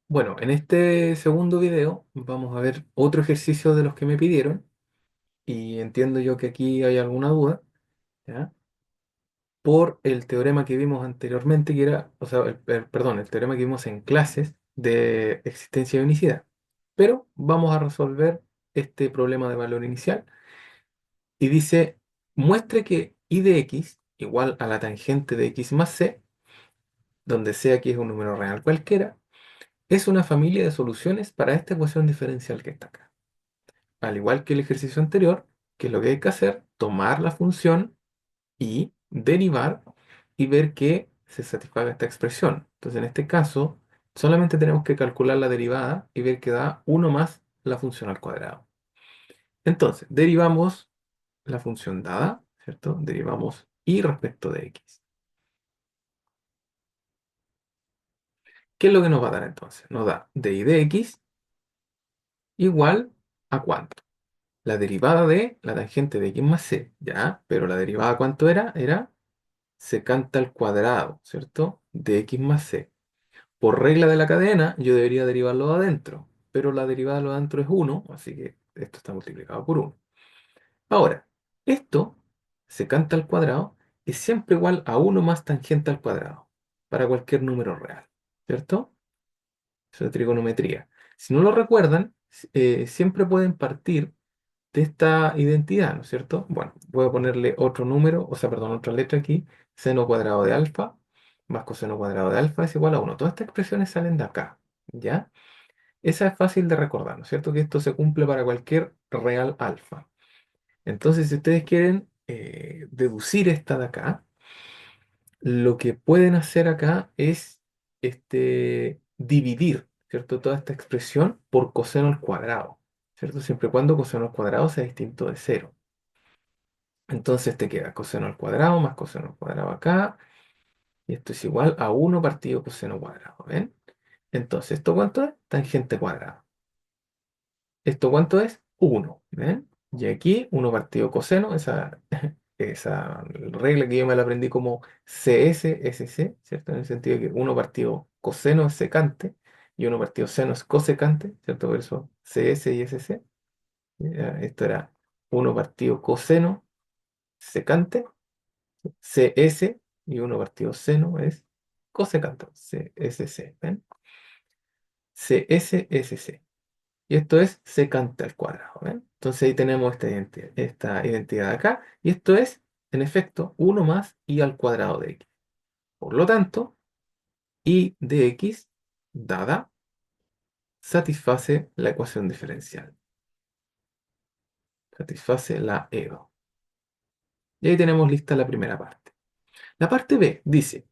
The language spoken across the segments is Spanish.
Bueno, en este segundo video vamos a ver otro ejercicio de los que me pidieron y entiendo yo que aquí hay alguna duda, ¿ya? Por el teorema que vimos anteriormente, que era, o sea, perdón, el teorema que vimos en clases de existencia de unicidad. Pero vamos a resolver este problema de valor inicial y dice, muestre que y de x igual a la tangente de x más c, donde c aquí es un número real cualquiera, es una familia de soluciones para esta ecuación diferencial que está acá. Al igual que el ejercicio anterior, que es lo que hay que hacer, tomar la función y derivar y ver que se satisfaga esta expresión. Entonces, en este caso, solamente tenemos que calcular la derivada y ver que da uno más la función al cuadrado. Entonces, derivamos la función dada, ¿cierto? Derivamos y respecto de x. ¿Qué es lo que nos va a dar entonces? Nos da dy de x igual a ¿cuánto? La derivada de la tangente de x más c, ¿ya? Pero la derivada, ¿cuánto era? Era secante al cuadrado, ¿cierto? De x más c. Por regla de la cadena, yo debería derivarlo de adentro, pero la derivada de lo de adentro es uno, así que esto está multiplicado por uno. Ahora, esto, secante al cuadrado, es siempre igual a uno más tangente al cuadrado, para cualquier número real, ¿cierto? Eso es trigonometría. Si no lo recuerdan, siempre pueden partir de esta identidad, ¿no es cierto? Bueno, voy a ponerle otro número, o sea, perdón, otra letra aquí, seno cuadrado de alfa más coseno cuadrado de alfa es igual a uno. Todas estas expresiones salen de acá, ¿ya? Esa es fácil de recordar, ¿no es cierto? Que esto se cumple para cualquier real alfa. Entonces, si ustedes quieren deducir esta de acá, lo que pueden hacer acá es dividir, ¿cierto? Toda esta expresión por coseno al cuadrado, ¿cierto? Siempre y cuando coseno al cuadrado sea distinto de cero. Entonces te queda coseno al cuadrado más coseno al cuadrado acá. Y esto es igual a uno partido coseno cuadrado. ¿Ven? Entonces, ¿esto cuánto es? Tangente cuadrada. ¿Esto cuánto es? Uno. ¿Ven? Y aquí uno partido coseno, esa regla que yo me la aprendí como CS, ¿cierto? En el sentido de que uno partido coseno es secante y uno partido seno es cosecante, ¿cierto? Por eso CS y SC. Ya, esto era uno partido coseno secante CS y uno partido seno es cosecante, CSC, ¿ven? CSSC. Y esto es secante al cuadrado, ¿ven? Entonces ahí tenemos esta identidad acá. Y esto es, en efecto, uno más y al cuadrado de x. Por lo tanto, y de x, dada, satisface la ecuación diferencial. Satisface la EDO. Y ahí tenemos lista la primera parte. La parte B dice,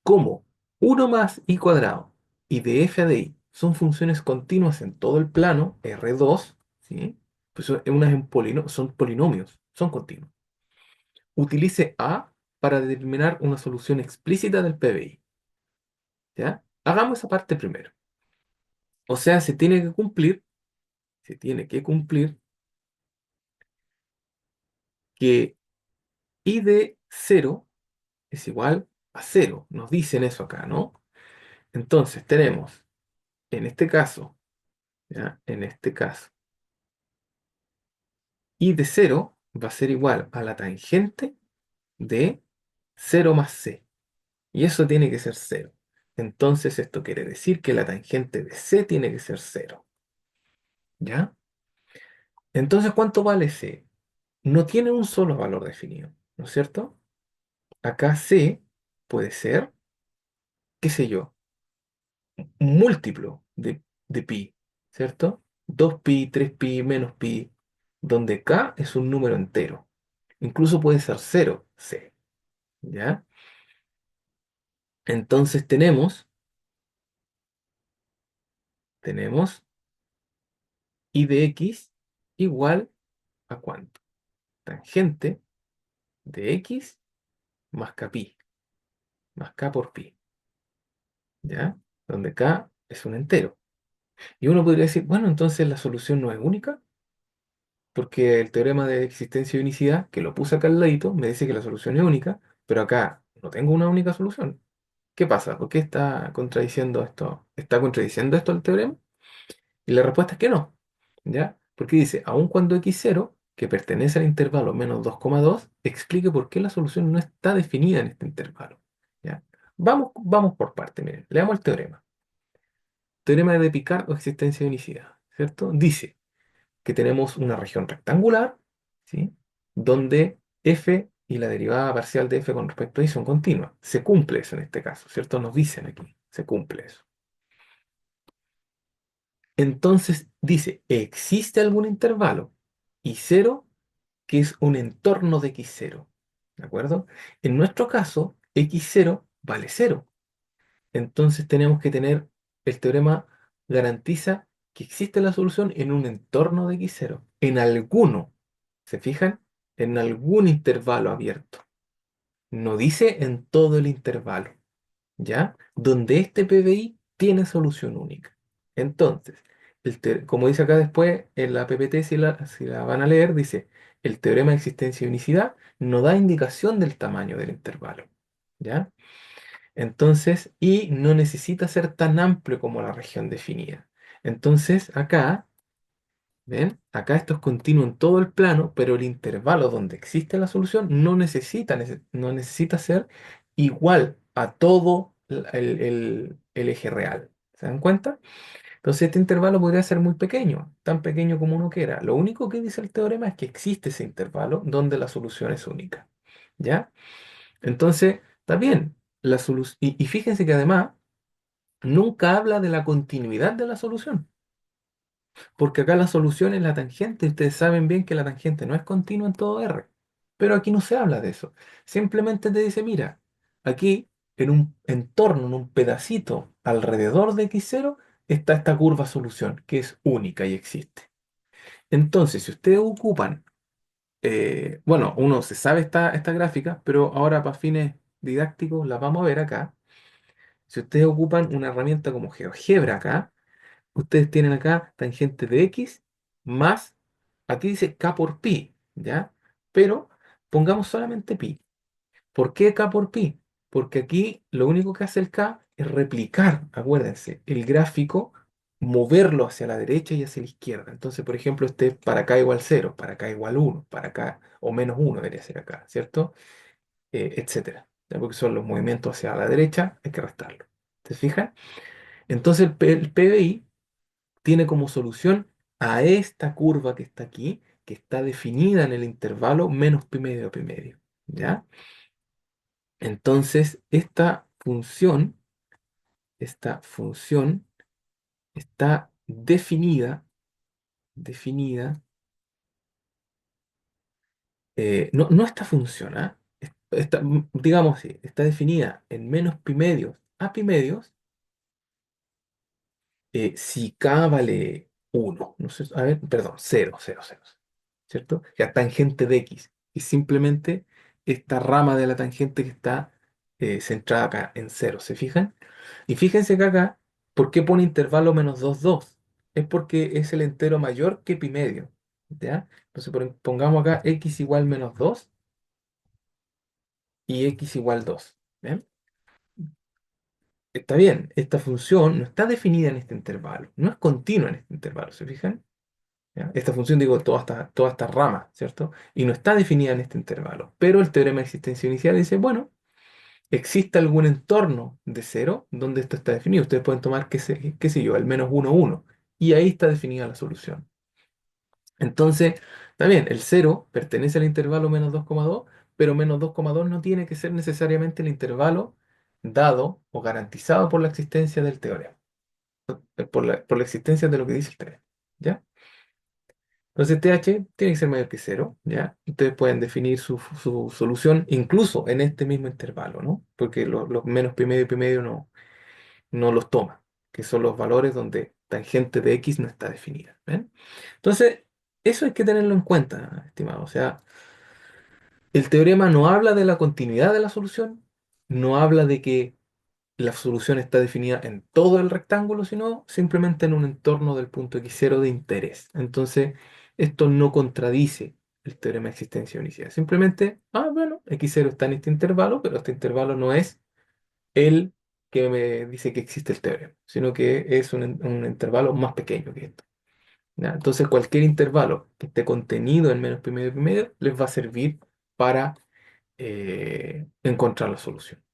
como uno más i cuadrado y de f a de i son funciones continuas en todo el plano, R2, ¿sí? Pues son polinomios, son continuos. Utilice A para determinar una solución explícita del PBI, ¿ya? Hagamos esa parte primero. O sea, se tiene que cumplir que i de cero es igual a cero. Nos dicen eso acá, ¿no? Entonces tenemos, en este caso, ¿ya? En este caso, y de cero va a ser igual a la tangente de cero más c. Y eso tiene que ser cero. Entonces esto quiere decir que la tangente de c tiene que ser cero. ¿Ya? Entonces, ¿cuánto vale c? No tiene un solo valor definido, ¿no es cierto? Acá c puede ser, qué sé yo, un múltiplo de pi, ¿cierto? 2pi, 3pi, menos pi, donde k es un número entero. Incluso puede ser cero c. ¿Ya? Entonces tenemos y de x igual a ¿cuánto? Tangente de x más kpi, más k por pi, ¿ya? Donde k es un entero. Y uno podría decir, bueno, entonces la solución no es única, porque el teorema de existencia y unicidad, que lo puse acá al ladito, me dice que la solución es única, pero acá no tengo una única solución. ¿Qué pasa? ¿Por qué está contradiciendo esto? ¿Está contradiciendo esto el teorema? Y la respuesta es que no, ¿ya? Porque dice, aun cuando x0, que pertenece al intervalo -2,2, explique por qué la solución no está definida en este intervalo, ¿ya? Vamos por parte, miren, leamos el teorema. Teorema de Picard o existencia de unicidad, ¿cierto? Dice que tenemos una región rectangular, ¿sí? Donde f y la derivada parcial de f con respecto a y son continuas. Se cumple eso en este caso, ¿cierto? Nos dicen aquí, se cumple eso. Entonces dice, ¿existe algún intervalo? Y cero, que es un entorno de x0. ¿De acuerdo? En nuestro caso, x0 vale cero. Entonces tenemos que tener, el teorema garantiza que existe la solución en un entorno de x0. En alguno, ¿se fijan? En algún intervalo abierto. No dice en todo el intervalo. ¿Ya? Donde este PBI tiene solución única. Entonces, como dice acá después, en la PPT, si la van a leer, dice, el teorema de existencia y unicidad no da indicación del tamaño del intervalo. ¿Ya? Entonces, y no necesita ser tan amplio como la región definida. Entonces, acá, ¿ven? Acá esto es continuo en todo el plano, pero el intervalo donde existe la solución no necesita ser igual a todo el eje real. ¿Se dan cuenta? Entonces este intervalo podría ser muy pequeño, tan pequeño como uno quiera. Lo único que dice el teorema es que existe ese intervalo donde la solución es única. ¿Ya? Entonces, está bien. Y fíjense que además nunca habla de la continuidad de la solución. Porque acá la solución es la tangente. Ustedes saben bien que la tangente no es continua en todo R. Pero aquí no se habla de eso. Simplemente te dice, mira, aquí en un entorno, en un pedacito alrededor de x0, está esta curva solución, que es única y existe. Entonces, si ustedes ocupan, bueno, uno se sabe esta gráfica, pero ahora para fines didácticos la vamos a ver acá. Si ustedes ocupan una herramienta como GeoGebra acá, ustedes tienen acá tangente de x más, aquí dice k por pi, ¿ya? Pero pongamos solamente pi. ¿Por qué k por pi? Porque aquí lo único que hace el k es replicar, acuérdense, el gráfico, moverlo hacia la derecha y hacia la izquierda. Entonces, por ejemplo, este es para k igual 0, para k igual 1, para k o menos 1 debería ser acá, ¿cierto? Etcétera. ¿Ya? Porque son los movimientos hacia la derecha, hay que restarlo. ¿Se fijan? Entonces el PBI tiene como solución a esta curva que está aquí, que está definida en el intervalo menos pi medio, ¿ya? Entonces, esta función está definida, no esta función, ¿ah? Digamos así, está definida en menos pi medios a pi medios si k vale 1, no sé, a ver, perdón, 0, ¿cierto? Ya tangente de x. Y simplemente esta rama de la tangente que está centrada acá en 0, ¿se fijan? Y fíjense que acá, ¿por qué pone intervalo -2,2? Es porque es el entero mayor que pi medio, ¿ya? Entonces pongamos acá x igual -2 y x igual 2. ¿Ven? Está bien, esta función no está definida en este intervalo, no es continua en este intervalo, ¿se fijan? ¿Ya? Esta función, digo, toda esta rama, ¿cierto? Y no está definida en este intervalo. Pero el teorema de existencia inicial dice, bueno, existe algún entorno de cero donde esto está definido. Ustedes pueden tomar, qué sé yo, el -1, 1. Y ahí está definida la solución. Entonces, está bien, el cero pertenece al intervalo -2,2, pero -2,2 no tiene que ser necesariamente el intervalo dado o garantizado por la existencia del teorema, por la existencia de lo que dice el teorema. ¿Ya? Entonces TH tiene que ser mayor que cero, ¿ya? Ustedes pueden definir su solución incluso en este mismo intervalo, ¿no? Porque los menos pi medio no los toma, que son los valores donde tangente de x no está definida, ¿ven? Entonces, eso hay que tenerlo en cuenta, estimado. O sea, el teorema no habla de la continuidad de la solución, no habla de que la solución está definida en todo el rectángulo, sino simplemente en un entorno del punto x0 de interés. Entonces, esto no contradice el teorema de existencia de unicidad. Simplemente, bueno, x0 está en este intervalo, pero este intervalo no es el que me dice que existe el teorema, sino que es un intervalo más pequeño que esto. ¿Ya? Entonces, cualquier intervalo que esté contenido en menos pi medio pi medio les va a servir para encontrar la solución.